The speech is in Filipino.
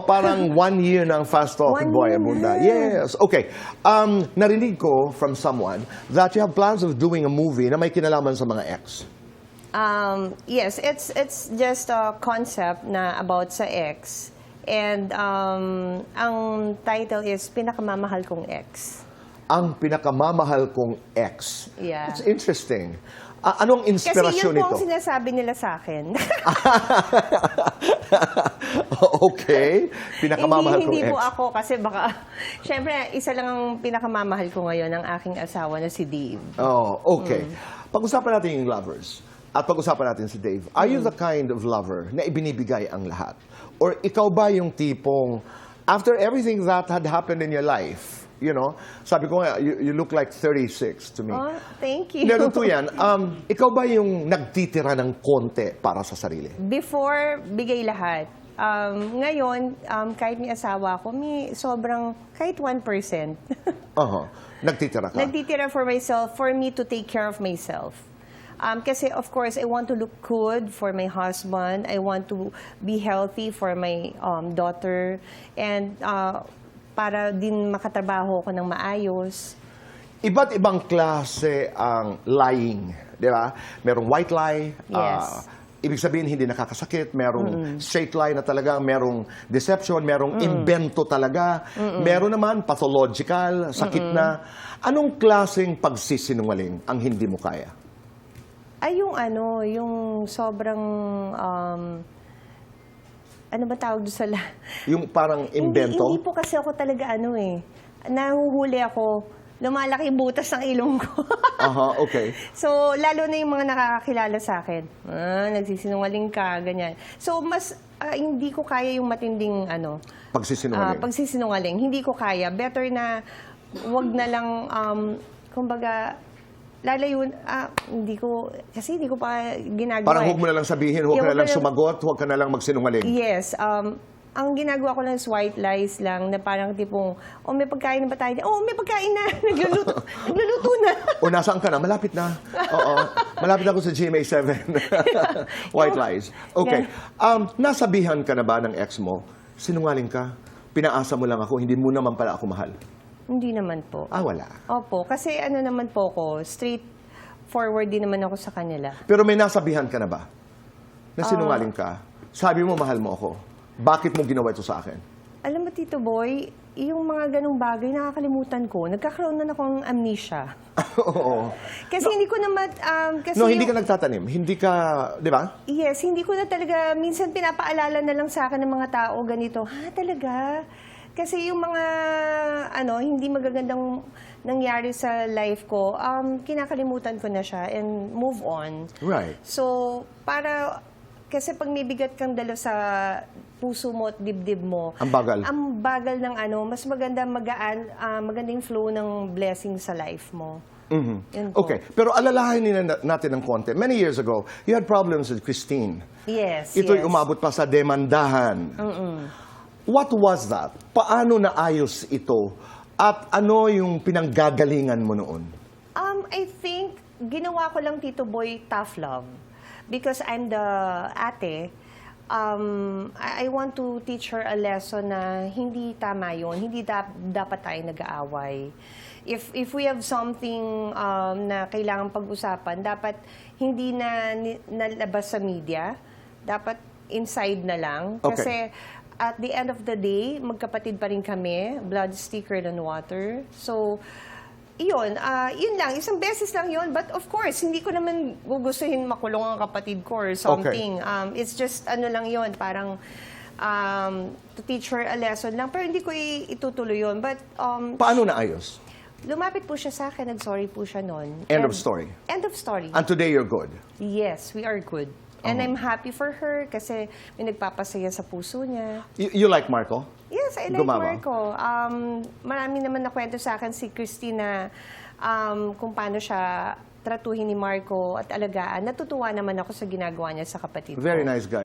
parang 1 year ng Fast Talking 1 Boy year Abunda. na. Yes. Okay. Narinig ko from someone that you have plans of doing a movie na may kinalaman sa mga ex. Yes, it's just a concept na about sa ex. And ang title is Pinakamamahal Kong Ex. Ang pinakamamahal kong ex. Yeah. It's interesting. Anong Kasi inspirasyon yun po nito? ang sinasabi nila sa akin. Okay. Pinakamamahal kong hindi ex. po ako kasi baka, syempre, isa lang ang pinakamamahal ko ngayon, ang aking asawa na si Dave. Oh, okay. Pag-usapan natin yung lovers. At pag-usapan natin si Dave. Are you the kind of lover na ibinibigay ang lahat? Or ikaw ba yung tipong, after everything that had happened in your life, you know, sabi ko nga, you look like 36 to me. Oh, thank you. Pero to yan, ikaw ba yung nagtitira ng konti para sa sarili? Before, bigay lahat. Ngayon, kahit may asawa ko, may sobrang, kahit 1%. Nagtitira ka? Nagtitira for myself, for me to take care of myself. Kasi of course, I want to look good for my husband. I want to be healthy for my daughter. And para din makatrabaho ko ng maayos. Iba't ibang klase ang lying, di ba? Merong white lie, Yes. ibig sabihin hindi nakakasakit, merong straight lie na talaga, merong deception, merong invento talaga, meron naman pathological, sakit na. Anong klaseng pagsisinungaling ang hindi mo kaya? Ay, yung sobrang, ano ba tawag doon sa Yung parang invento? Hindi po kasi ako talaga nahuhuli ako, lumalaki butas ng ilong ko. Okay. So, lalo na yung mga nakakakilala sa akin. Nagsisinungaling ka, ganyan. So, mas hindi ko kaya yung matinding Pagsisinungaling. pagsisinungaling. Hindi ko kaya. Better na wag na lang, kumbaga, lalayo, kasi hindi ko pa ginagawa. Parang huwag mo na lang sabihin, huwag ka na lang sumagot, huwag ka na lang magsinungaling. Yes. Ang ginagawa ko lang is white lies lang, na parang tipong, may pagkain na ba tayo? May pagkain na. Nagluluto na. O nasaan ka na? Malapit na. Oo. Malapit ako sa GMA7. White lies. Okay. Nasabihan ka na ba ng ex mo? Sinungaling ka? Pinaasa mo lang ako, hindi mo naman pala ako mahal. Hindi naman po. Wala. Opo. Kasi naman po ko, straight forward din naman ako sa kanila. Pero may nasabihan ka na ba? Na sinungaling ka? Sabi mo, mahal mo ako. Bakit mo ginawa ito sa akin? Alam mo, Tito Boy, yung mga ganong bagay, nakakalimutan ko. Nagkakaroon na akong amnesia. Oo. Kasi hindi ko naman, kasi hindi ka nagtatanim. Hindi ka, di ba? Yes, hindi ko na talaga, minsan pinapaalala na lang sa akin ng mga tao ganito, talaga? Kasi yung mga, hindi magagandang nangyari sa life ko, kinakalimutan ko na siya and move on. Right. So, kasi pag may bigat kang dala sa puso mo at dibdib mo, Ang bagal. Ang bagal ng mas maganda magandang flow ng blessing sa life mo. Yun po. Okay. Pero alalahanin natin ng konti. Many years ago, you had problems with Christine. Yes, Ito'y yes. umabot pa sa demandahan. What was that? Paano naayos ito? At ano yung pinanggagalingan mo noon? I think, ginawa ko lang, Tito Boy, tough love. Because I'm the ate, I want to teach her a lesson na hindi tama yun. Hindi dapat tayo nag-aaway. If we have something na kailangan pag-usapan, dapat hindi na nalabas sa media. Dapat inside na lang. Okay. Kasi at the end of the day, magkapatid pa rin kami. Blood thicker than water. So, yun lang. Isang beses lang yun. But of course, hindi ko naman gugustuhin makulong ang kapatid ko or something. Okay. It's just lang yun. Parang to teach her a lesson lang. Pero hindi ko itutuloy yun. But Paano naayos? lumapit po siya sa akin. Nag-sorry po siya nun. End of story. End of story. And today you're good. Yes, we are good. And I'm happy for her kasi may nagpapasaya sa puso niya. You like Marco? Yes, I like Gumawa. Marco. Marami naman nakwento sa akin si Christina kung paano siya tratuhin ni Marco at alagaan. Natutuwa naman ako sa ginagawa niya sa kapatid ko. Very nice guy.